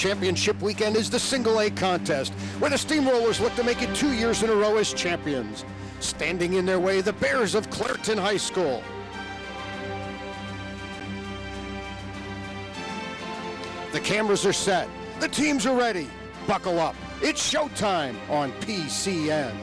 championship weekend is the Single A contest, where the Steamrollers look to make it 2 years in a row as champions. Standing in their way, the Bears of Clairton High School. The cameras are set. The teams are ready. Buckle up. It's showtime on PCN.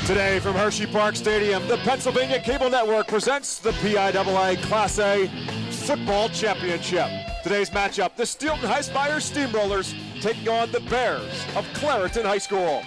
Today from Hershey Park Stadium, the Pennsylvania Cable Network presents the PIAA Class A Football Championship. Today's matchup, the Steelton Highspire Steamrollers taking on the Bears of Clairton High School.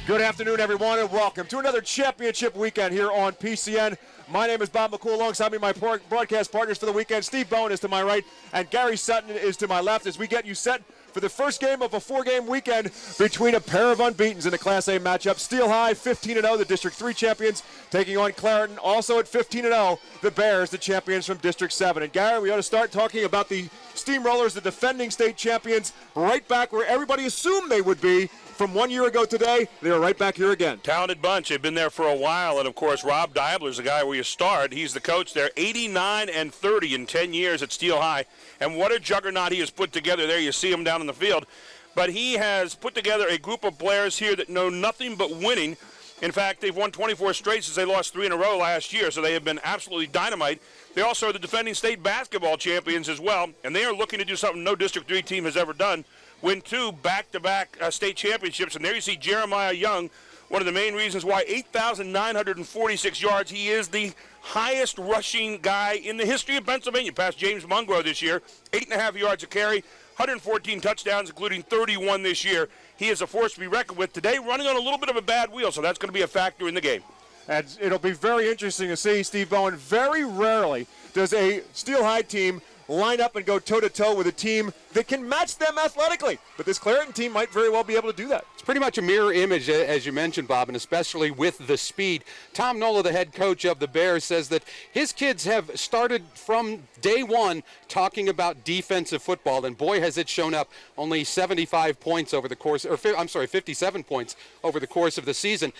Good afternoon, everyone, and welcome to another championship weekend here on PCN. My name is Bob McCool. Alongside me, my broadcast partners for the weekend, Steve Bowen is to my right, and Gary Sutton is to my left as we get you set for the first game of a four-game weekend between a pair of unbeatens in the Class A matchup. Steel High, 15-0, the District 3 champions, taking on Clairton, also at 15-0, the Bears, the champions from District 7. And Gary, we ought to start talking about the Steamrollers, the defending state champions, right back where everybody assumed they would be. From 1 year ago today, they are right back here again. Talented bunch. They've been there for a while, and of course, Rob Deibler's the guy where you start. He's the coach there, 89-30 in 10 years at Steel High, and what a juggernaut he has put together there. You see him down on the field, but he has put together a group of players here that know nothing but winning. In fact, they've won 24 straight since they lost 3 in a row last year, so they have been absolutely dynamite. They also are the defending state basketball champions as well, and they are looking to do something no District 3 team has ever done. Win 2 back-to-back state championships. And there you see Jeremiah Young, one of the main reasons why 8,946 yards. He is the highest rushing guy in the history of Pennsylvania, past James Mungro this year. 8.5 yards a carry, 114 touchdowns, including 31 this year. He is a force to be reckoned with today, running on a little bit of a bad wheel, so that's going to be a factor in the game. And it'll be very interesting to see, Steve Bowen. Very rarely does a Steel High team line up and go toe-to-toe with a team that can match them athletically. But this Clairton team might very well be able to do that. It's pretty much a mirror image, as you mentioned, Bob, and especially with the speed. Tom Nola, the head coach of the Bears, says that his kids have started from day one talking about defensive football, and boy, has it shown up. Only 75 points over the course, 57 points over the course of the season.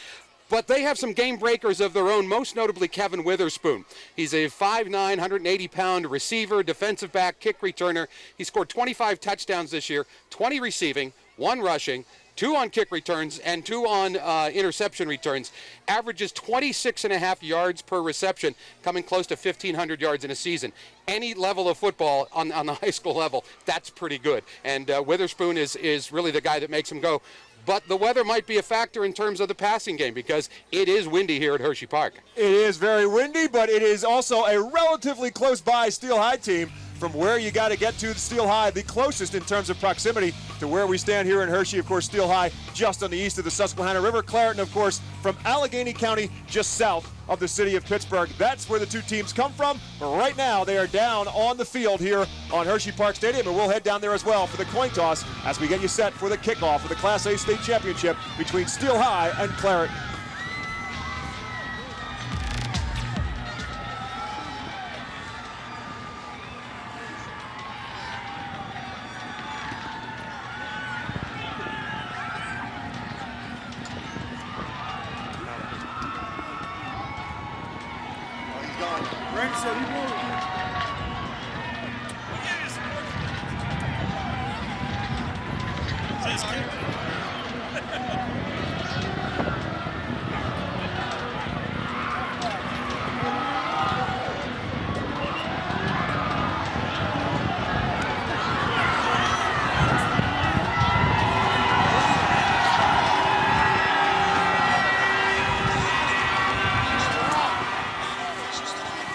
But they have some game breakers of their own, most notably Kevin Witherspoon. He's a 5'9", 180-pound receiver, defensive back, kick returner. He scored 25 touchdowns this year, 20 receiving, 1 rushing, 2 on kick returns, and 2 on interception returns. Averages 26.5 yards per reception, coming close to 1,500 yards in a season. Any level of football on the high school level, that's pretty good. And Witherspoon is really the guy that makes him go. But the weather might be a factor in terms of the passing game because it is windy here at Hershey Park. It is very windy, but it is also a relatively close-by Steel High team from where you got to get to the Steel High, the closest in terms of proximity to where we stand here in Hershey. Of course, Steel High just on the east of the Susquehanna River. Clairton, of course, from Allegheny County, just south of the city of Pittsburgh. That's where the two teams come from. But right now, they are down on the field here on Hershey Park Stadium, and we'll head down there as well for the coin toss as we get you set for the kickoff of the Class A state championship between Steel High and Clairton.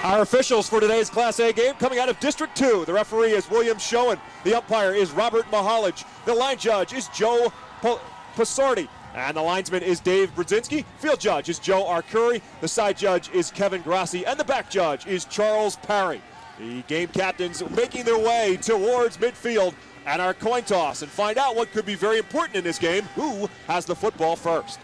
Our officials for today's Class A game coming out of District 2. The referee is William Schoen. The umpire is Robert Mahalich. The line judge is Joe Passardi. And the linesman is Dave Brzezinski. Field judge is Joe Arcuri. The side judge is Kevin Grassi. And the back judge is Charles Parry. The game captains making their way towards midfield and our coin toss and find out what could be very important in this game. Who has the football first?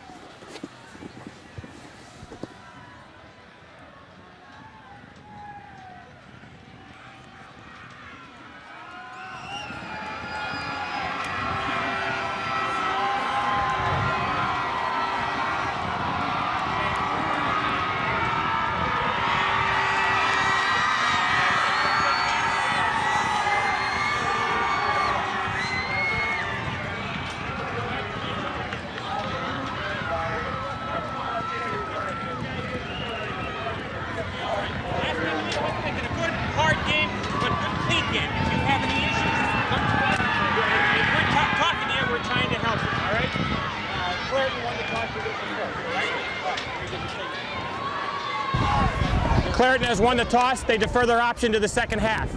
Clairton has won the toss. They defer their option to the second half.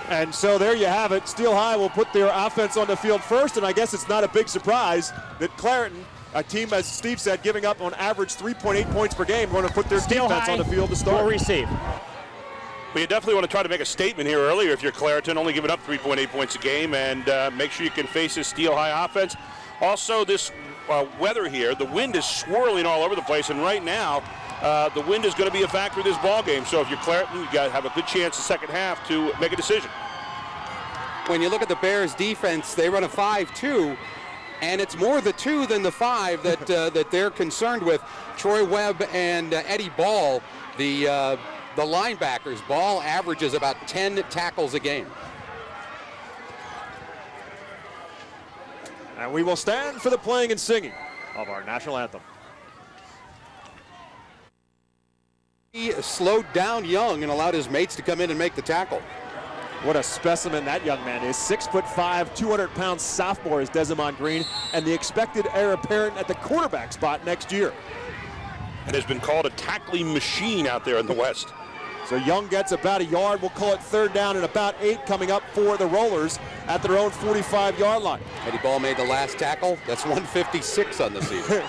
And so there you have it. Steel High will put their offense on the field first, and I guess it's not a big surprise that Clairton, a team, as Steve said, giving up on average 3.8 points per game, going to put their defense on the field to start. Will receive. Well, you definitely want to try to make a statement here earlier if you're Clairton, only giving up 3.8 points a game, and make sure you can face this Steel High offense. Also, this weather here, the wind is swirling all over the place, and right now, the wind is going to be a factor in this ball game. So if you're Clairton, you got to have a good chance the second half to make a decision. When you look at the Bears defense, they run a 5-2, and it's more the 2 than the 5 that that they're concerned with. Troy Webb and Eddie Ball, the linebackers. Ball averages about 10 tackles a game. And we will stand for the playing and singing of our national anthem. He slowed down Young and allowed his mates to come in and make the tackle. What a specimen that young man is. 6'5", 200-pound sophomore is Desimond Green, and the expected heir apparent at the quarterback spot next year. And has been called a tackling machine out there in the West. So Young gets about a yard. We'll call it third down and about 8 coming up for the Rollers at their own 45-yard line. Eddie Ball made the last tackle. That's 156 on the season.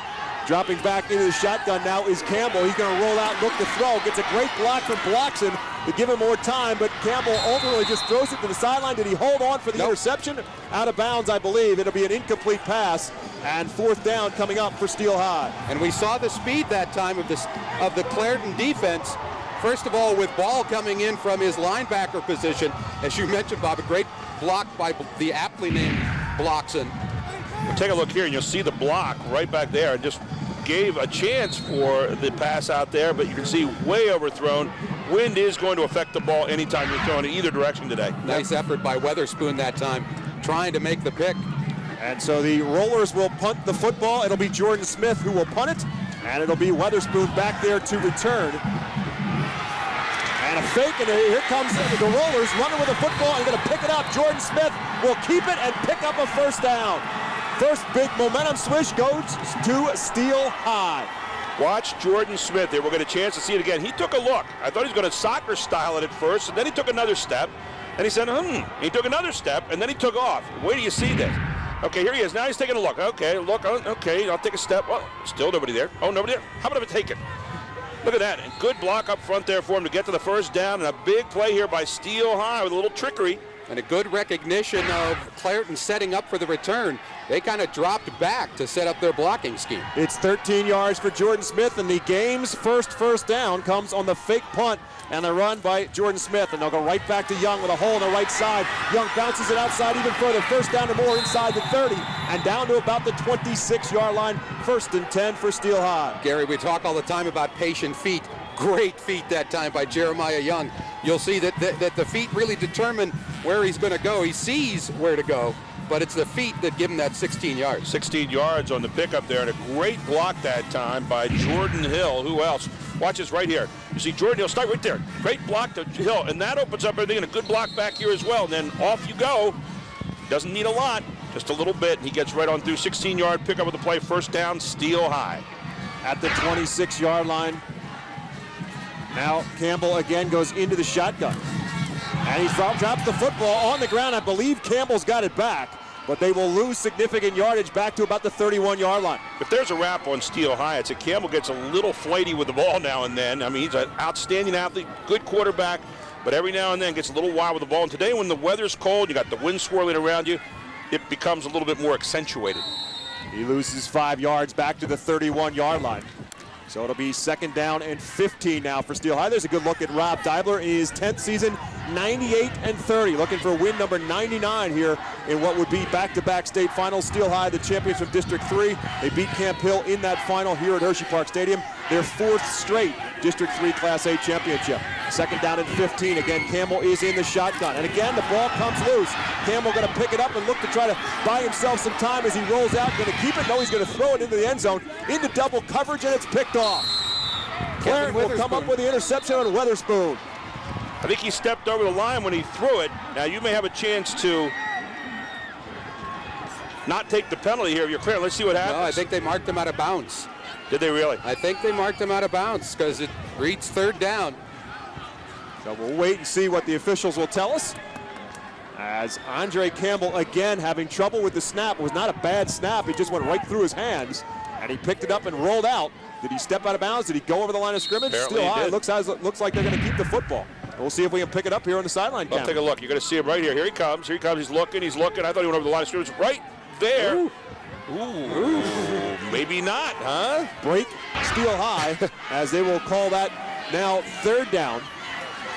Dropping back into the shotgun now is Campbell. He's going to roll out, look to throw. Gets a great block from Bloxon to give him more time, but Campbell ultimately just throws it to the sideline. Did he hold on for the interception? Out of bounds, I believe. It'll be an incomplete pass, and fourth down coming up for Steel High. And we saw the speed that time of the Clairton defense. First of all, with Ball coming in from his linebacker position, as you mentioned, Bob, a great block by the aptly named Bloxon. Well, take a look here, and you'll see the block right back there, and just gave a chance for the pass out there, but you can see way overthrown. Wind is going to affect the ball anytime you're throwing it either direction today. Nice effort by Weatherspoon that time, trying to make the pick. And so the Rollers will punt the football. It'll be Jordan Smith who will punt it, and it'll be Weatherspoon back there to return. And a fake, and here comes the Rollers running with the football and going to pick it up. Jordan Smith will keep it and pick up a first down. First big momentum switch goes to Steel High. Watch Jordan Smith there. We'll get a chance to see it again. He took a look. I thought he was going to soccer style it at first, and then he took another step. And he said, He took another step, and then he took off. Where do you see this? Okay, here he is. Now he's taking a look. Okay, look. Okay, I'll take a step. Oh, still nobody there. Oh, nobody there. How about if I take it? Look at that. And good block up front there for him to get to the first down. And a big play here by Steel High with a little trickery. And a good recognition of Clairton setting up for the return. They kind of dropped back to set up their blocking scheme. It's 13 yards for Jordan Smith, and the game's first down comes on the fake punt and the run by Jordan Smith. And they'll go right back to Young with a hole on the right side. Young bounces it outside even further. First down to more inside the 30 and down to about the 26-yard line. First and 10 for Steel High. Gary, we talk all the time about patient feet. Great feet that time by Jeremiah Young. You'll see that the feet really determine where he's going to go. He sees where to go, but it's the feet that give him that 16 yards. 16 yards on the pickup there, and a great block that time by Jordan Hill. Who else? Watch this right here. You see Jordan Hill start right there. Great block to Hill, and that opens up everything, and a good block back here as well. And then off you go. Doesn't need a lot, just a little bit. And he gets right on through. 16-yard pickup of the play. First down, Steel High. At the 26-yard line. Now Campbell again goes into the shotgun. And he drops the football on the ground. I believe Campbell's got it back, but they will lose significant yardage back to about the 31-yard line. If there's a wrap on Steel High, it's that Campbell gets a little flighty with the ball now and then. I mean, he's an outstanding athlete, good quarterback, but every now and then gets a little wild with the ball. And today when the weather's cold, you got the wind swirling around you, it becomes a little bit more accentuated. He loses 5 yards back to the 31-yard line. So it'll be second down and 15 now for Steel High. There's a good look at Rob Deibler in his 10th season, 98-30, looking for win number 99 here in what would be back-to-back state finals. Steel High, the champions from District 3. They beat Camp Hill in that final here at Hershey Park Stadium. Their 4th straight District 3 Class A championship. Second down and 15. Again, Campbell is in the shotgun. And again, the ball comes loose. Campbell going to pick it up and look to try to buy himself some time as he rolls out. Going to keep it. No, he's going to throw it into the end zone. Into double coverage, and it's picked off. Clairton will come up with the interception on Weatherspoon. I think he stepped over the line when he threw it. Now you may have a chance to not take the penalty here if you're clear. Let's see what happens. No, I think they marked him out of bounds. Did they really? I think they marked him out of bounds because it reads third down. So we'll wait and see what the officials will tell us. As Andre Campbell, again, having trouble with the snap. It was not a bad snap. It just went right through his hands, and he picked it up and rolled out. Did he step out of bounds? Did he go over the line of scrimmage? Apparently Still high. he It looks like they're going to keep the football. We'll see if we can pick it up here on the sideline Well, camera. take a look. You're going to see him right here. Here he comes. Here he comes. He's looking. He's looking. I thought he went over the line of scrimmage. Right there. Ooh. Ooh. Maybe not, huh? Break, Steel High, as they will call that now third down.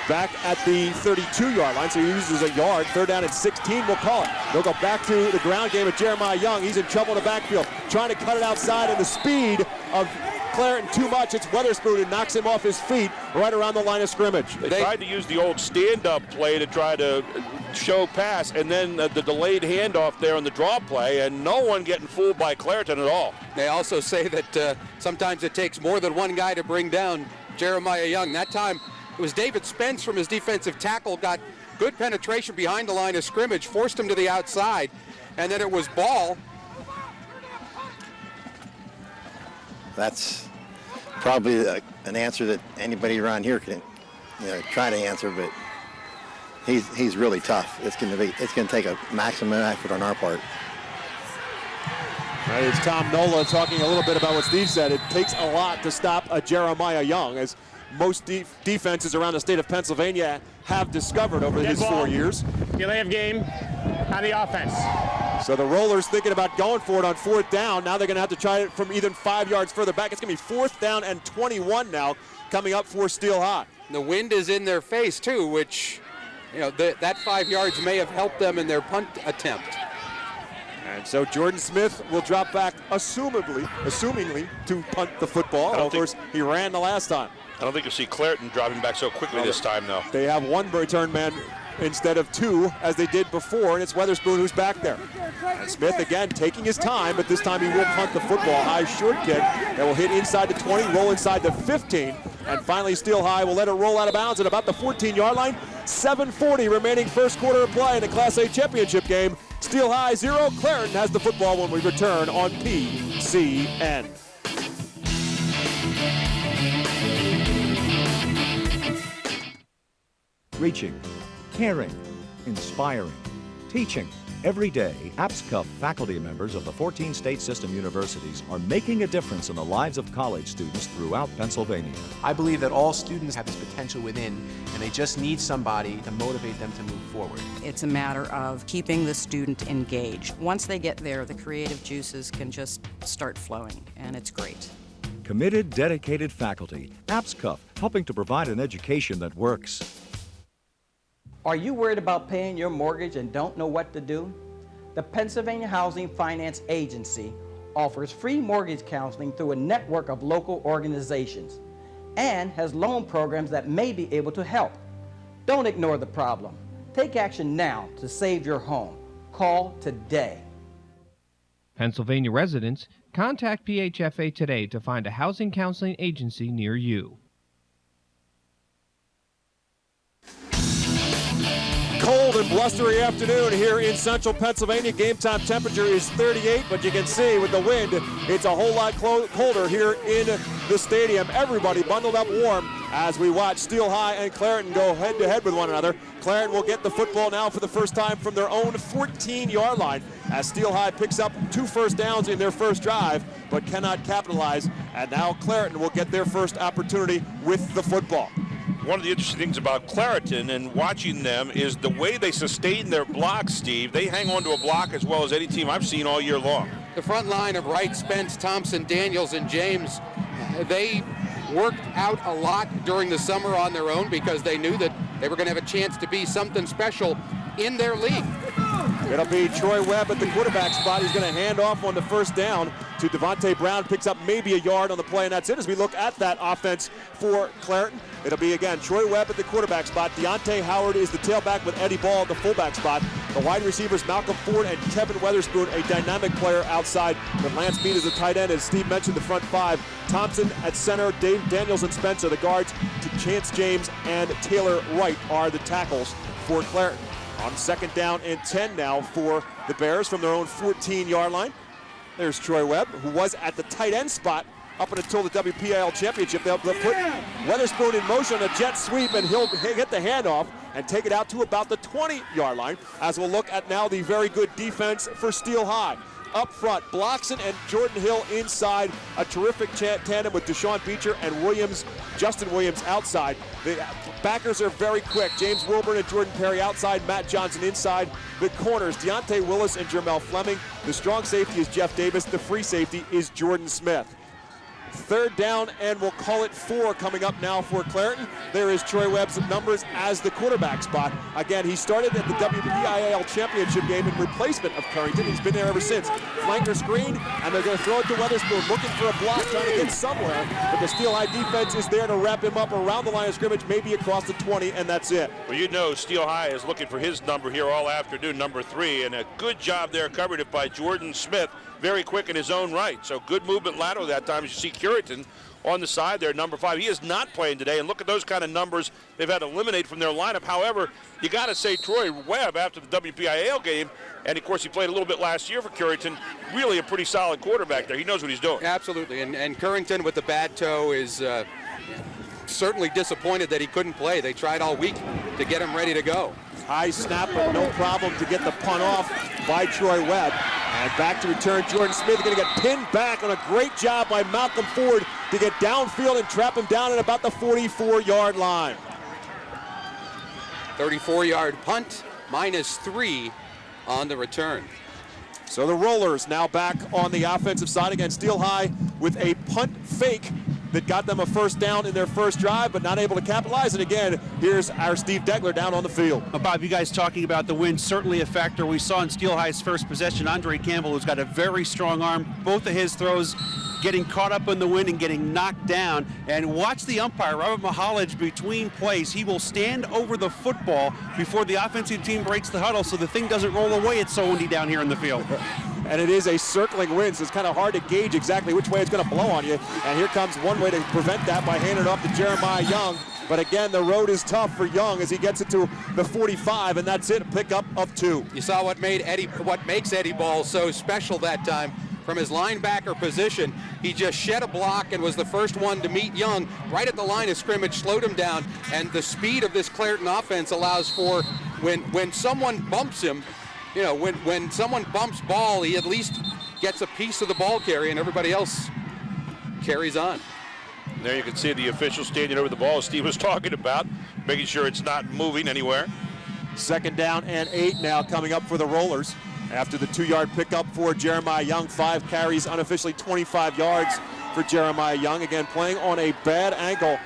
Back at the 32-yard line, so he uses a yard. Third down and 16, we'll call it. They'll go back to the ground game with Jeremiah Young. He's in trouble in the backfield, trying to cut it outside, and the speed of Clairton too much. It's Weatherspoon who knocks him off his feet right around the line of scrimmage. They tried to use the old stand-up play to try to show pass, and then the delayed handoff there on the draw play, and no one getting fooled by Clairton at all. They also say that sometimes it takes more than one guy to bring down Jeremiah Young. That time, it was David Spence from his defensive tackle, got good penetration behind the line of scrimmage, forced him to the outside, and then it was Ball. That's probably an answer that anybody around here can, try to answer, but he's really tough. It's going to take a maximum effort on our part. Right, it's Tom Nola talking a little bit about what Steve said. It takes a lot to stop a Jeremiah Young, as most defenses around the state of Pennsylvania have discovered over his 4 years. Delay of game on the offense. So the Rollers thinking about going for it on fourth down. Now they're going to have to try it from even 5 yards further back. It's going to be fourth down and 21 now coming up for Steel High. The wind is in their face too, which, that 5 yards may have helped them in their punt attempt. And so Jordan Smith will drop back, assumingly, to punt the football. And of course, he ran the last time. I don't think you'll see Clairton dropping back so quickly this time, though. They have one return man instead of two, as they did before, and it's Weatherspoon who's back there. And Smith, again, taking his time, but this time he will punt the football. High short kick that will hit inside the 20, roll inside the 15, and finally Steel High will let it roll out of bounds at about the 14-yard line. 7:40 remaining first quarter of play in the Class A championship game. Steel High 0, Clairton has the football when we return on PCN. Reaching, caring, inspiring, teaching. Every day, APSCUF faculty members of the 14 state system universities are making a difference in the lives of college students throughout Pennsylvania. I believe that all students have this potential within, and they just need somebody to motivate them to move forward. It's a matter of keeping the student engaged. Once they get there, the creative juices can just start flowing, and it's great. Committed, dedicated faculty. APSCUF, helping to provide an education that works. Are you worried about paying your mortgage and don't know what to do? The Pennsylvania Housing Finance Agency offers free mortgage counseling through a network of local organizations and has loan programs that may be able to help. Don't ignore the problem. Take action now to save your home. Call today. Pennsylvania residents, contact PHFA today to find a housing counseling agency near you. Cold and blustery afternoon here in central Pennsylvania. Game time temperature is 38, but you can see with the wind, it's a whole lot colder here in the stadium. Everybody bundled up warm as we watch Steel High and Clairton go head-to-head with one another. Clairton will get the football now for the first time from their own 14-yard line as Steel High picks up 2 first downs in their first drive, but cannot capitalize. And now Clairton will get their first opportunity with the football. One of the interesting things about Clairton and watching them is the way they sustain their blocks, Steve. They hang on to a block as well as any team I've seen all year long. The front line of Wright, Spence, Thompson, Daniels, and James, they worked out a lot during the summer on their own because they knew that they were going to have a chance to be something special in their league. It'll be Troy Webb at the quarterback spot. He's going to hand off on the first down to Devontae Brown. Picks up maybe a yard on the play, and that's it as we look at that offense for Clairton. It'll be, again, Troy Webb at the quarterback spot. Deontay Howard is the tailback with Eddie Ball at the fullback spot. The wide receivers, Malcolm Ford and Kevin Weatherspoon, a dynamic player outside. With Lance Mead as the tight end, as Steve mentioned, the front 5. Thompson at center, Dave Daniels and Spencer, the guards. Chance James and Taylor Wright are the tackles for Clairton. On 2nd down and 10 now for the Bears from their own 14-yard line. There's Troy Webb, who was at the tight end spot up until the WPIL championship. They'll put Weatherspoon in motion on a jet sweep, and he'll hit the handoff and take it out to about the 20-yard line, as we'll look at now the very good defense for Steel High. Up front, Bloxon and Jordan Hill inside. A terrific tandem with Deshaun Beecher and Williams, Justin Williams outside. The backers are very quick. James Wilburn and Jordan Perry outside. Matt Johnson inside. The corners, Deontay Willis and Jermel Fleming. The strong safety is Jeff Davis. The free safety is Jordan Smith. 3rd down, and we'll call it 4 coming up now for Clairton. There is Troy Webb's numbers as the quarterback spot. Again, he started at the WPIAL championship game in replacement of Currington. He's been there ever since. Flanker screen, and they're going to throw it to Weatherspoon, looking for a block, trying to get somewhere. But the Steel High defense is there to wrap him up around the line of scrimmage, maybe across the 20, and that's it. Well, you know Steel High is looking for his number here all afternoon, number 3, and a good job there covered it by Jordan Smith. Very quick in his own right. So good movement lateral that time. As you see Currington on the side there, number 5. He is not playing today, and look at those kind of numbers they've had to eliminate from their lineup. However, you got to say Troy Webb after the WPIAL game, and of course he played a little bit last year for Currington, really a pretty solid quarterback there. He knows what he's doing. Absolutely, and Currington with the bad toe is certainly disappointed that he couldn't play. They tried all week to get him ready to go. High snap, but no problem to get the punt off by Troy Webb. And back to return, Jordan Smith going to get pinned back on a great job by Malcolm Ford to get downfield and trap him down at about the 44-yard line. 34-yard punt, -3 on the return. So the Rollers now back on the offensive side against Steel High with a punt fake that got them a 1st down in their first drive, but not able to capitalize. And again, here's our Steve Degler down on the field. Bob, you guys talking about the wind, certainly a factor. We saw in Steel High's first possession, Andre Campbell, who's got a very strong arm. Both of his throws getting caught up in the wind and getting knocked down. And watch the umpire, Robert Mahalage, between plays. He will stand over the football before the offensive team breaks the huddle so the thing doesn't roll away. It's so windy down here in the field. And it is a circling wind, so it's kind of hard to gauge exactly which way it's going to blow on you. And here comes one way to prevent that by handing it off to Jeremiah Young. But again, the road is tough for Young as he gets it to the 45, and that's it, a pickup of 2. You saw what makes Eddie Ball so special that time. From his linebacker position, he just shed a block and was the first one to meet Young right at the line of scrimmage, slowed him down, and the speed of this Clairton offense allows for when someone bumps him, you know, when someone bumps Ball, he at least gets a piece of the ball carry and everybody else carries on. There you can see the official standing over the ball as Steve was talking about, making sure it's not moving anywhere. 2nd down and 8 now coming up for the Rollers. After the 2-yard pickup for Jeremiah Young, 5 carries, unofficially 25 yards for Jeremiah Young. Again, playing on a bad ankle.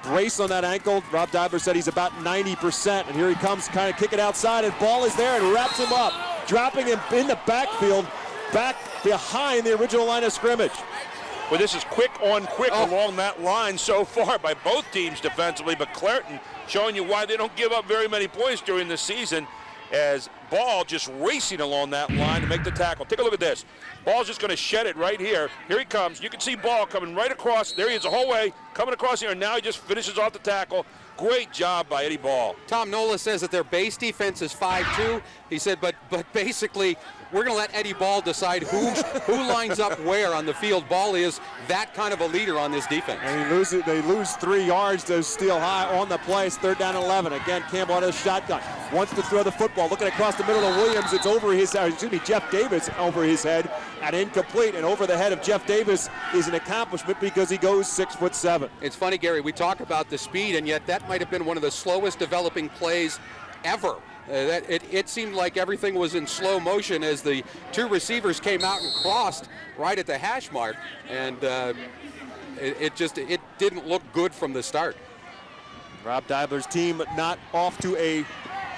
Brace on that ankle. Rob Dibler said he's about 90%. And here he comes, kind of kicking outside, and Ball is there and wraps him up, dropping him in the backfield, back behind the original line of scrimmage. Well, this is quick on quick along that line so far by both teams defensively, but Clairton showing you why they don't give up very many points during the season, as Ball just racing along that line to make the tackle. Take a look at this. Ball's just going to shed it right here. Here he comes. You can see Ball coming right across. There he is the whole way, coming across here, and now he just finishes off the tackle. Great job by Eddie Ball. Tom Nola says that their base defense is 5-2. He said, but basically, we're going to let Eddie Ball decide who lines up where on the field. Ball is that kind of a leader on this defense. And they lose 3 yards to Steel High on the play. It's 3rd down and 11. Again, Campbell out of the shotgun. Wants to throw the football. Looking across the middle of Williams. It's over his, Jeff Davis over his head and incomplete. And over the head of Jeff Davis is an accomplishment because he goes 6'7". It's funny, Gary, we talk about the speed, and yet that might have been one of the slowest developing plays ever. It seemed like everything was in slow motion as the 2 receivers came out and crossed right at the hash mark, and it didn't look good from the start. Rob Dibler's team not off to a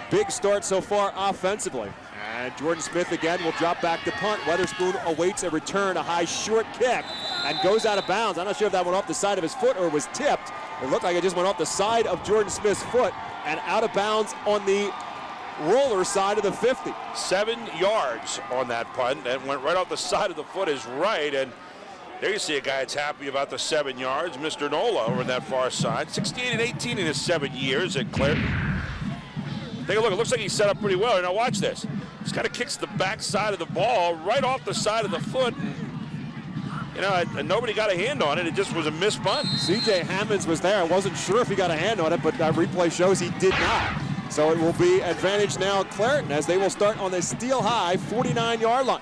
big start so far offensively. And Jordan Smith again will drop back to punt. Weatherspoon awaits a return, a high short kick, and goes out of bounds. I'm not sure if that went off the side of his foot or was tipped. It looked like it just went off the side of Jordan Smith's foot and out of bounds on the Roller side of the 50. 7 yards on that punt and went right off the side of the foot is right, and there you see a guy that's happy about the 7 yards, Mr. Nola over on that far side. 68-18 in his 7 years at Clairton. Take a look. It looks like he's set up pretty well. Now watch this. Just kind of kicks the back side of the ball right off the side of the foot. And nobody got a hand on it. It just was a missed punt. C.J. Hammonds was there. I wasn't sure if he got a hand on it, but replay shows he did not. So it will be advantage now Clairton as they will start on the Steel High 49-yard line.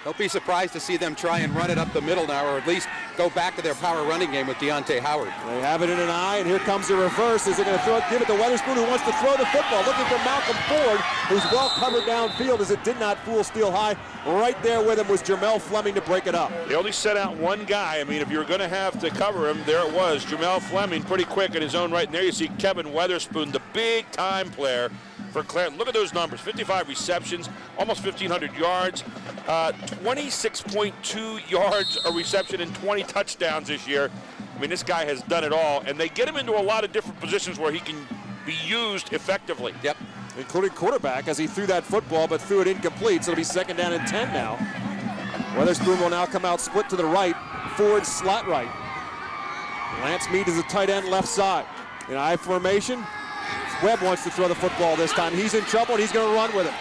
Don't be surprised to see them try and run it up the middle now, or at least go back to their power running game with Deontay Howard. They have it in an eye, and here comes the reverse. Is it going to throw it? Give it to Weatherspoon, who wants to throw the football. Looking for Malcolm Ford, who's well covered downfield, as it did not fool Steel High. Right there with him was Jermel Fleming to break it up. They only set out one guy. I mean, if you're going to have to cover him, there it was. Jermel Fleming pretty quick in his own right. And there you see Kevin Weatherspoon, the big-time player for Clairton. Look at those numbers. 55 receptions, almost 1,500 yards, 26.2 yards a reception and 20 touchdowns this year. I mean, this guy has done it all, and they get him into a lot of different positions where he can be used effectively. Yep. Including quarterback as he threw that football but threw it incomplete, so it'll be 2nd down and 10 now. Weatherspoon will now come out split to the right, Ford slot right. Lance Mead is a tight end left side. In I formation, Webb wants to throw the football this time. He's in trouble, and he's going to run with it.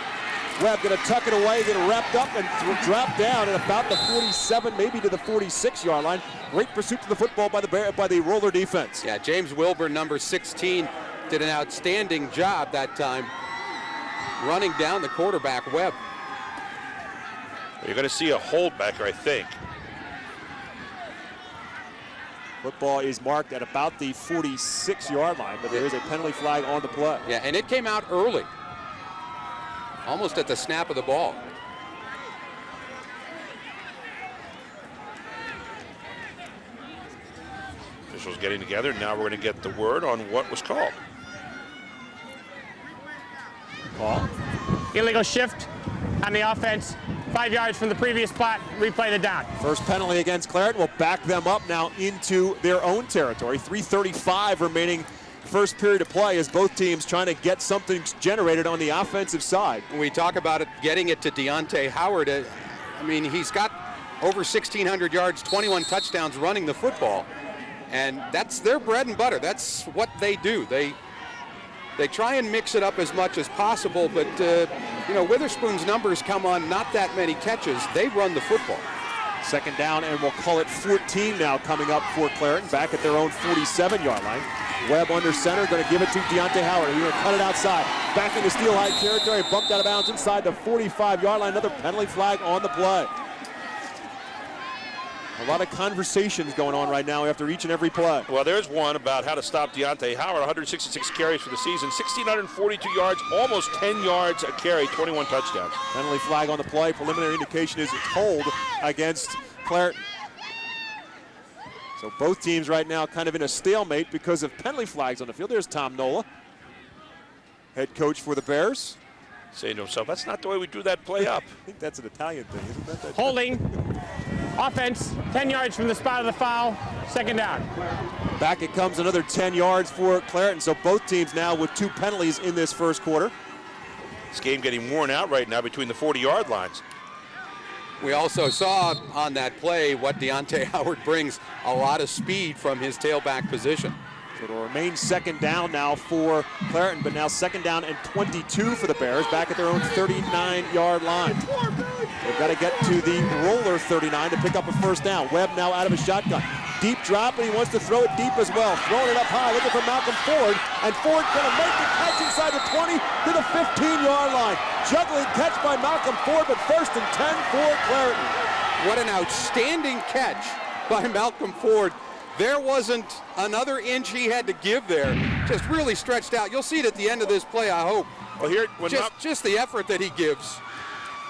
Webb going to tuck it away, get it wrapped up, and drop down at about the 47, maybe to the 46-yard line. Great pursuit to the football by the Roller defense. Yeah, James Wilburn, number 16, did an outstanding job that time running down the quarterback, Webb. You're going to see a holdback, I think. Football is marked at about the 46-yard line, but there is a penalty flag on the play. Yeah, and it came out early, almost at the snap of the ball. Officials getting together. Now we're going to get the word on what was called. Call. Illegal shift on the offense. 5 yards from the previous spot. Replay the down. First penalty against Clairton will back them up now into their own territory. 3:35 remaining first period of play as both teams trying to get something generated on the offensive side. When we talk about it, getting it to Deontay Howard, I mean, he's got over 1,600 yards, 21 touchdowns running the football. And that's their bread and butter. That's what they do. They try and mix it up as much as possible, but Witherspoon's numbers come on not that many catches. They run the football. 2nd down, and we'll call it 14 now coming up for Clairton, back at their own 47-yard line. Webb under center, going to give it to Deontay Howard. He's going to cut it outside. Back into Steel High territory, bumped out of bounds inside the 45-yard line. Another penalty flag on the play. A lot of conversations going on right now after each and every play. Well, there's one about how to stop Deontay Howard. 166 carries for the season, 1,642 yards, almost 10 yards a carry, 21 touchdowns. Penalty flag on the play. Preliminary indication is it's hold against Clairton. So both teams right now kind of in a stalemate because of penalty flags on the field. There's Tom Nola, head coach for the Bears. Saying to himself, that's not the way we drew that play up. I think that's an Italian thing, isn't that? Holding. Offense, 10 yards from the spot of the foul, 2nd down. Back it comes, another 10 yards for Clairton. So both teams now with 2 penalties in this first quarter. This game getting worn out right now between the 40-yard lines. We also saw on that play what Deontay Howard brings, a lot of speed from his tailback position. So it'll remain 2nd down now for Clairton, but now 2nd down and 22 for the Bears, back at their own 39-yard line. They've got to get to the Roller 39 to pick up a first down. Webb now out of a shotgun. Deep drop, and he wants to throw it deep as well. Throwing it up high, looking for Malcolm Ford, and Ford going to make the catch inside the 20 to the 15-yard line. Juggling catch by Malcolm Ford, but 1st and 10 for Clairton. What an outstanding catch by Malcolm Ford. There wasn't another inch he had to give there. Just really stretched out. You'll see it at the end of this play, I hope. Well, here, just the effort that he gives.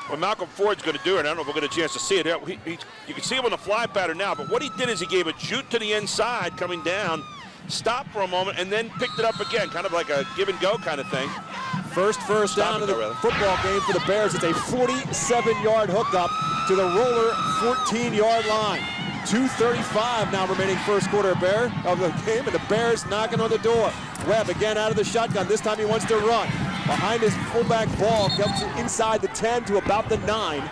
What Malcolm Ford's going to do, and I don't know if we'll get a chance to see it. You can see him on the fly pattern now, but what he did is he gave a jute to the inside coming down, stopped for a moment, and then picked it up again, kind of like a give and go kind of thing. First down of the football game for the Bears. It's a 47-yard hookup to the Roller 14-yard line. 2:35 now remaining first quarter of the game, and the Bears knocking on the door. Webb again out of the shotgun. This time he wants to run. Behind his fullback ball, comes inside the 10 to about the 9,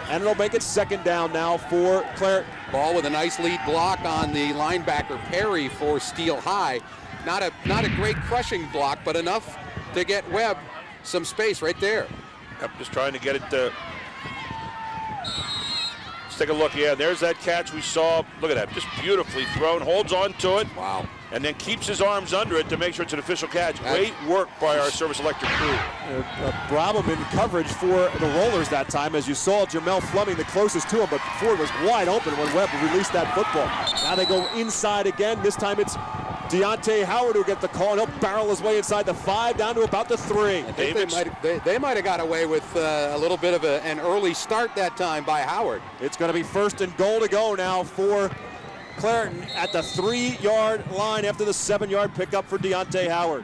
and it'll make it 2nd down now for Clairton. Ball with a nice lead block on the linebacker Perry for Steel High. Not a great crushing block, but enough to get Webb some space right there. I'm just trying to get it to... Let's take a look. Yeah, there's that catch we saw. Look at that, just beautifully thrown, holds on to it. Wow. And then keeps his arms under it to make sure it's an official catch. Great work by our Service Electric crew. A problem in coverage for the Rollers that time, as you saw Jamel Fleming the closest to him, but Ford was wide open when Webb released that football. Now they go inside again. This time it's Deontay Howard who gets the call, and he'll barrel his way inside the 5 down to about the 3. I think they might have got away with a little bit of an early start that time by Howard. It's going to be 1st and goal to go now for Clairton at the 3-yard line after the 7-yard pickup for Deontay Howard.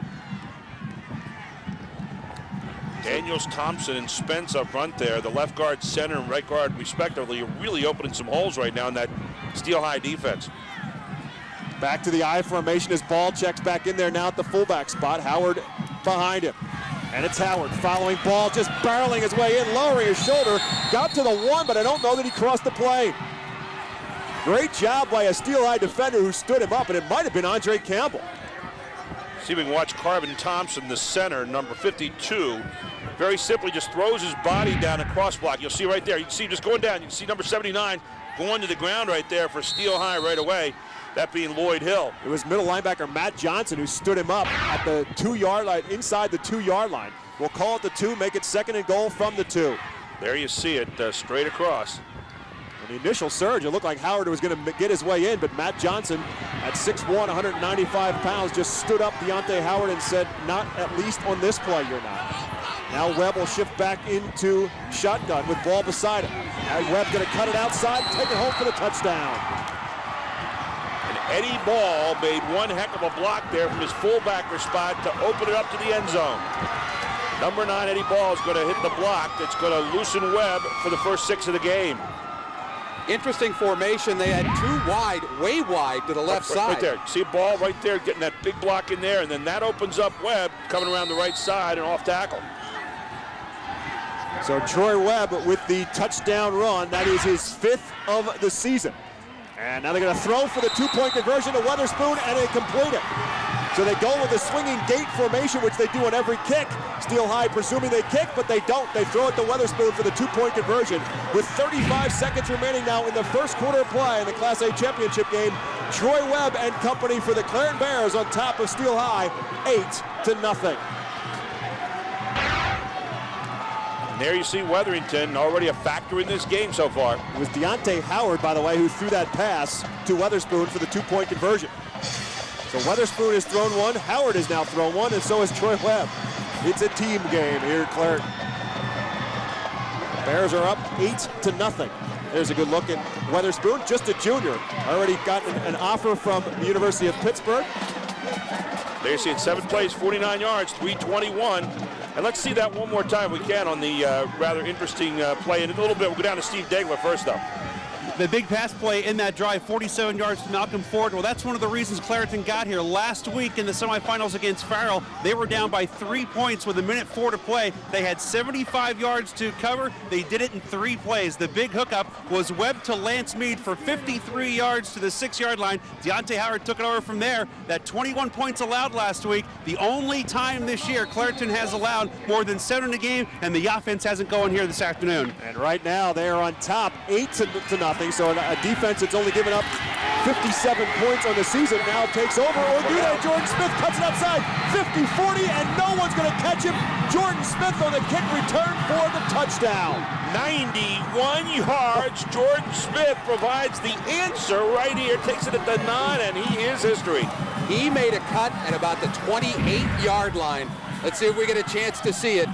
Daniels, Thompson, and Spence up front there. The left guard, center, and right guard, respectively, are really opening some holes right now in that Steel High defense. Back to the I formation as ball checks back in there now at the fullback spot. Howard behind him. And it's Howard following ball, just barreling his way in, lowering his shoulder. Got to the 1, but I don't know that he crossed the plane. Great job by a Steel High defender who stood him up, and it might have been Andre Campbell. See if we can watch Carbon Thompson, the center, number 52. Very simply just throws his body down a cross block. You'll see right there. You can see him just going down. You can see number 79 going to the ground right there for Steel High right away. That being Lloyd Hill. It was middle linebacker Matt Johnson who stood him up at the 2-yard line, inside the 2-yard line. We'll call it the 2, make it 2nd and goal from the 2. There you see it, straight across. In the initial surge, it looked like Howard was going to get his way in, but Matt Johnson, at 6'1", 195 pounds, just stood up Deontay Howard and said, not at least on this play, you're not. Now Webb will shift back into shotgun with ball beside him. Now Webb going to cut it outside, take it home for the touchdown. And Eddie Ball made one heck of a block there from his fullbacker spot to open it up to the end zone. Number 9, Eddie Ball, is going to hit the block that's going to loosen Webb for the first 6 of the game. Interesting formation. They had 2 wide, way wide to the left side. Right there. See a ball right there, getting that big block in there, and then that opens up Webb coming around the right side and off tackle. So Troy Webb with the touchdown run. That is his 5th of the season. And now they're going to throw for the 2-point conversion to Weatherspoon, and they complete it. So they go with the swinging gate formation, which they do on every kick. Steel High presuming they kick, but they don't. They throw it to Weatherspoon for the 2-point conversion. With 35 seconds remaining now in the first quarter of play in the Class A championship game, Troy Webb and company for the Clairton Bears on top of Steel High, 8-0. And there you see Weatherington, already a factor in this game so far. It was Deontay Howard, by the way, who threw that pass to Weatherspoon for the 2-point conversion. So Weatherspoon has thrown one, Howard has now thrown one, and so has Troy Webb. It's a team game here at Clairton. Bears are up 8-0. There's a good look at Weatherspoon, just a junior. Already gotten an offer from the University of Pittsburgh. There you see it, 7 plays, 49 yards, 321. And let's see that one more time if we can on the rather interesting play. In a little bit, we'll go down to Steve Degler first, though. The big pass play in that drive, 47 yards to Malcolm Ford. Well, that's one of the reasons Clairton got here. Last week in the semifinals against Farrell, they were down by 3 points with 1:04 to play. They had 75 yards to cover. They did it in 3 plays. The big hookup was Webb to Lance Mead for 53 yards to the 6-yard line. Deontay Howard took it over from there. That 21 points allowed last week. The only time this year Clairton has allowed more than 7 in a game, and the offense hasn't gone here this afternoon. And right now they are on top, 8-0. So a defense that's only given up 57 points on the season now takes over. Or do they? Jordan Smith cuts it outside, 50-40, and no one's going to catch him. Jordan Smith on the kick return for the touchdown. 91 yards. Jordan Smith provides the answer right here. Takes it at the 9, and he is history. He made a cut at about the 28-yard line. Let's see if we get a chance to see it.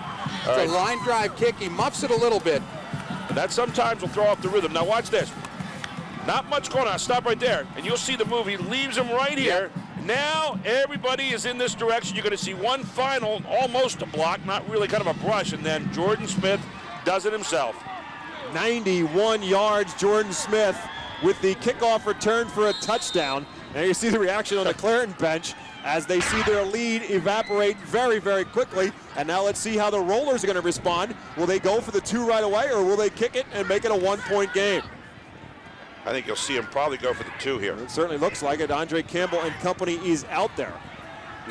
It's a line drive kick. He muffs it a little bit. And that sometimes will throw off the rhythm. Now watch this. Not much going on. Stop right there. And you'll see the move. He leaves him right here. Yep. Now everybody is in this direction. You're going to see one final, almost a block, not really, kind of a brush. And then Jordan Smith does it himself. 91 yards, Jordan Smith with the kickoff return for a touchdown. Now you see the reaction on the Clairton bench as they see their lead evaporate very, very quickly. And now let's see how the Rollers are going to respond. Will they go for the 2 right away, or will they kick it and make it a 1-point game? I think you'll see him probably go for the 2 here. It certainly looks like it. Andre Campbell and company is out there.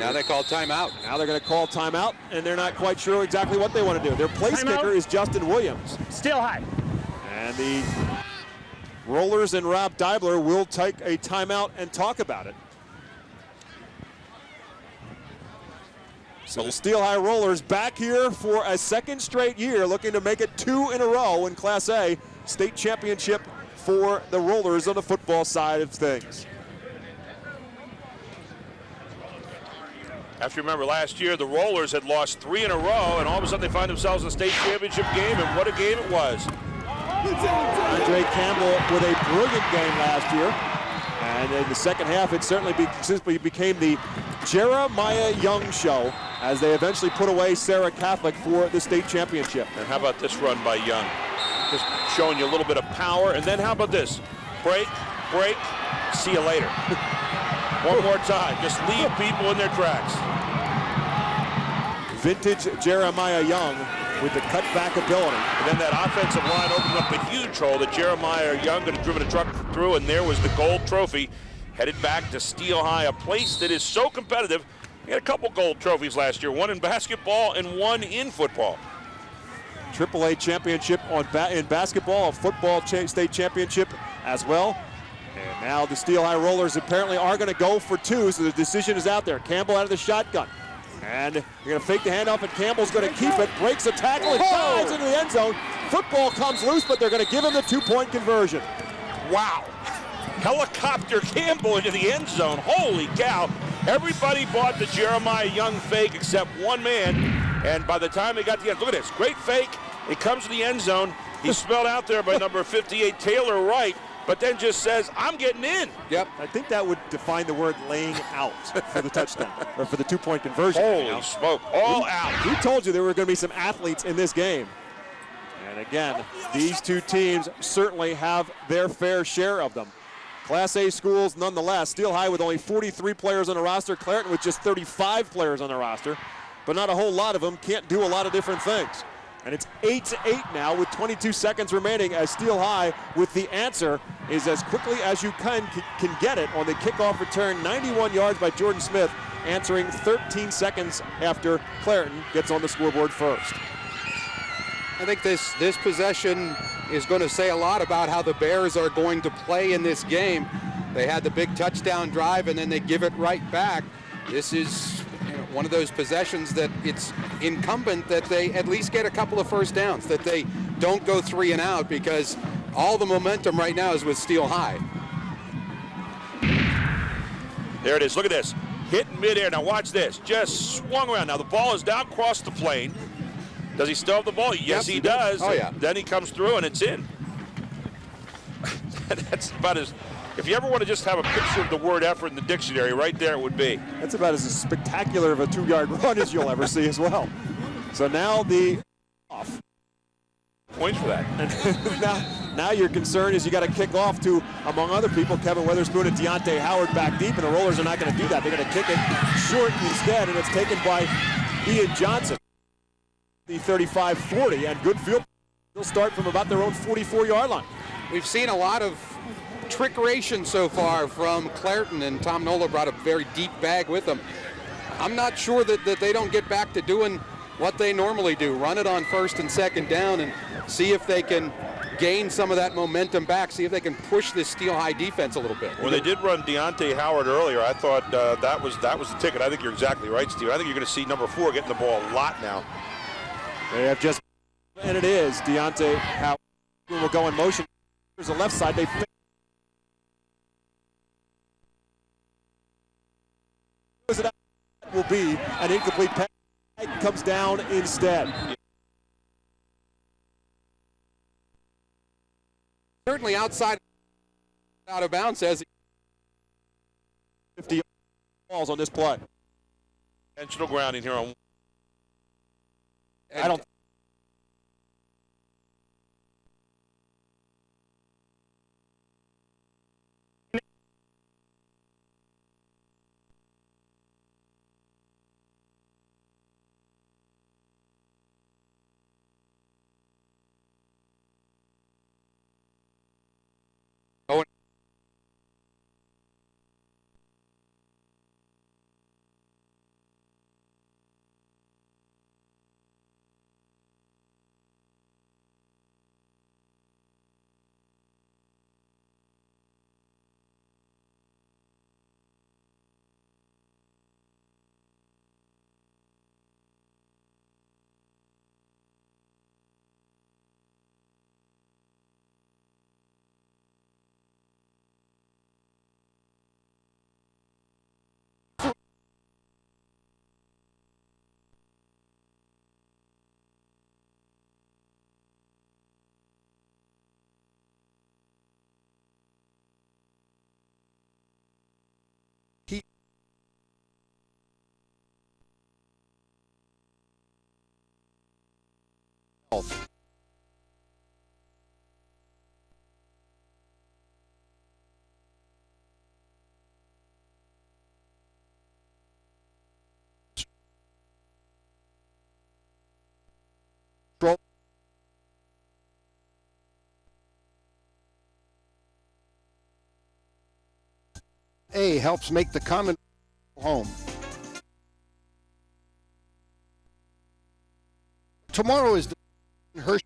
Now they call timeout. Now they're going to call timeout, and they're not quite sure exactly what they want to do. Their place kicker is Justin Williams. Steel High. And the Rollers and Rob Deibler will take a timeout and talk about it. So the Steel High Rollers back here for a second straight year, looking to make it 2 in a row in Class A. State championship for the Rollers on the football side of things. Have to remember last year the Rollers had lost 3 in a row, and all of a sudden they find themselves in a state championship game, and what a game it was. Andre Campbell with a brilliant game last year. And in the second half, it certainly became the Jeremiah Young show as they eventually put away Sarah Catholic for the state championship. And how about this run by Young? Just showing you a little bit of power. And then how about this? Break, break, see you later. One more time, just leave people in their tracks. Vintage Jeremiah Young with the cutback ability. And then that offensive line opened up a huge hole that Jeremiah Young could have driven a truck through, and there was the gold trophy headed back to Steel High, a place that is so competitive. He had a couple gold trophies last year, one in basketball and one in football. AAA championship in basketball, a football state championship as well. And now the Steel High Rollers apparently are going to go for 2, so the decision is out there. Campbell out of the shotgun. And you're going to fake the handoff, and Campbell's going to keep it, breaks a tackle, and dives into the end zone. Football comes loose, but they're going to give him the 2-point conversion. Wow. Helicopter Campbell into the end zone. Holy cow. Everybody bought the Jeremiah Young fake except one man. And by the time they got to the end, look at this. Great fake. It comes to the end zone. He's spelled out there by number 58, Taylor Wright, but then just says, I'm getting in. Yep. I think that would define the word laying out for the touchdown, or for the 2-point conversion. Holy smoke. All out. We told you there were going to be some athletes in this game. And again, these two teams certainly have their fair share of them. Class A schools nonetheless. Steel High with only 43 players on the roster. Clairton with just 35 players on the roster. But not a whole lot of them can't do a lot of different things. And it's 8-8 now with 22 seconds remaining as Steel High with the answer is as quickly as you can get it on the kickoff return. 91 yards by Jordan Smith, answering 13 seconds after Clairton gets on the scoreboard first. I think this possession is going to say a lot about how the Bears are going to play in this game. They had the big touchdown drive, and then they give it right back. This is one of those possessions that it's incumbent that they at least get a couple of first downs, that they don't go 3 and out, because all the momentum right now is with Steel High. There it is. Look at this. Hit in midair. Now watch this. Just swung around. Now the ball is down across the plane. Does he still have the ball? Yes, he does. Oh, yeah. Then he comes through and it's in. That's about as, if you ever want to just have a picture of the word effort in the dictionary, right there it would be. That's about as spectacular of a 2-yard run as you'll ever see as well. So now the off. Points for that. And now your concern is you got to kick off to, among other people, Kevin Weatherspoon and Deontay Howard back deep, and the Rollers are not going to do that. They're going to kick it short instead, and it's taken by Ian Johnson. The 35-40, and good field. They'll start from about their own 44-yard line. We've seen a lot of trickeration so far from Clairton, and Tom Nola brought a very deep bag with them. I'm not sure that they don't get back to doing what they normally do, run it on 1st and 2nd down and see if they can gain some of that momentum back, see if they can push this Steel High defense a little bit. Well, they did run Deontay Howard earlier. I thought that was the ticket. I think you're exactly right, Steve. I think you're going to see number 4 getting the ball a lot now. They have just, and it is Deontay Howard will go in motion. There's the left side. They will be an incomplete pass. Comes down instead. Certainly outside, out of bounds, as 50 balls on this play. Intentional grounding here on. I don't. health. A helps make the common home. Tomorrow is the Hershey.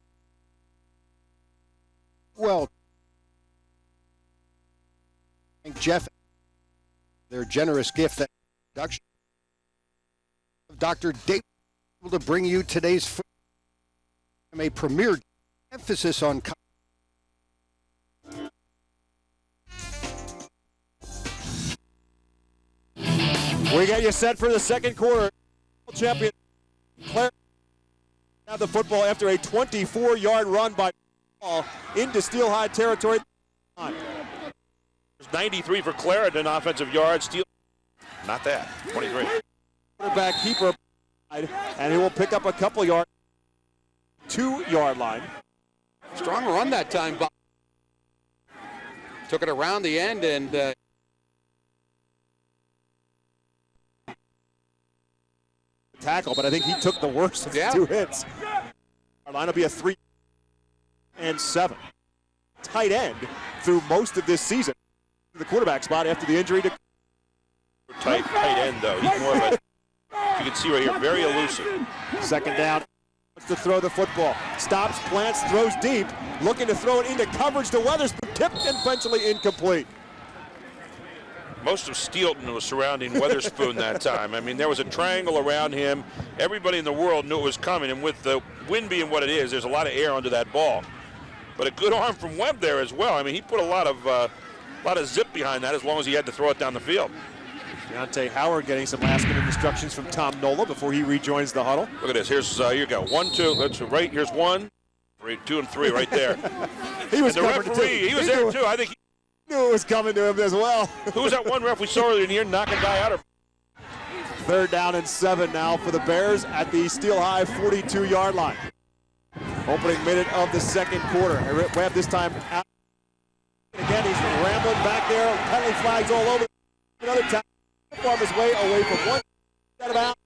Well, thank Jeff their generous gift that production of Dr. Dave able to bring you today's food. A premier emphasis on We got you set for the second quarter. Champion Clairton have the football after a 24-yard run by Paul into Steel High territory. 93 for Clairton offensive yards. Steel, not that. 23. Quarterback keeper, and he will pick up a couple yards. 2-yard line. Strong run that time, Bob. Took it around the end and. Tackle, but I think he took the worst of the two hits. Our line will be a 3 and 7. Tight end through most of this season. The quarterback spot after the injury to tight end though. He's more of a, you can see right here, very elusive. Second down. Wants to throw the football. Stops, plants, throws deep. Looking to throw it into coverage to Weatherspoon. Tipped and eventually incomplete. Most of Steelton was surrounding Weatherspoon that time. I mean, there was a triangle around him. Everybody in the world knew it was coming, and with the wind being what it is, there's a lot of air under that ball. But a good arm from Webb there as well. I mean, he put a lot of zip behind that as long as he had to throw it down the field. Deontay Howard getting some last-minute instructions from Tom Nola before he rejoins the huddle. Look at this. Here's here you go. 1, 2. That's right. Here's 1, 3, 2, and 3 right there. He was and the referee. He was there too. I think. Knew it was coming to him as well. Who was that one ref we saw earlier in the year knock a guy out? Third down and 7 now for the Bears at the Steel High 42-yard line. Opening minute of the second quarter. Webb this time out. Again, he's rambling back there. Penalty flags all over. Another time. Farm his way away from one set of out.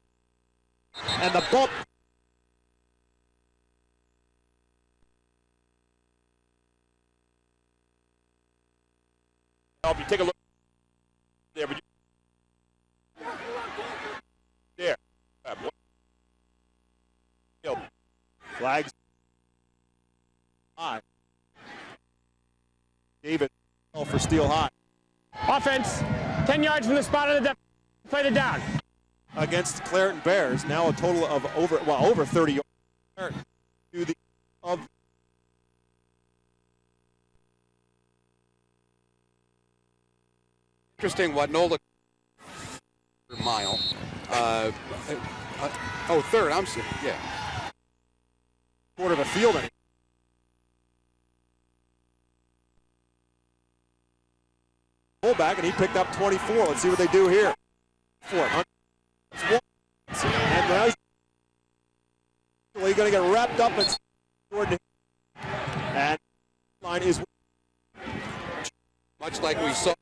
And the bump. If you take a look there, but there. Flags. High. David for Steel High. Offense, 10 yards from the spot of the depth. Play the down. Against Clairton Bears, now a total of over 30 yards. To the of Interesting what Nola mile. Third. I'm sorry. Yeah. Quarter of a field. Fullback, and he picked up 24. Let's see what they do here. And now he's going to get wrapped up and line is much like we saw.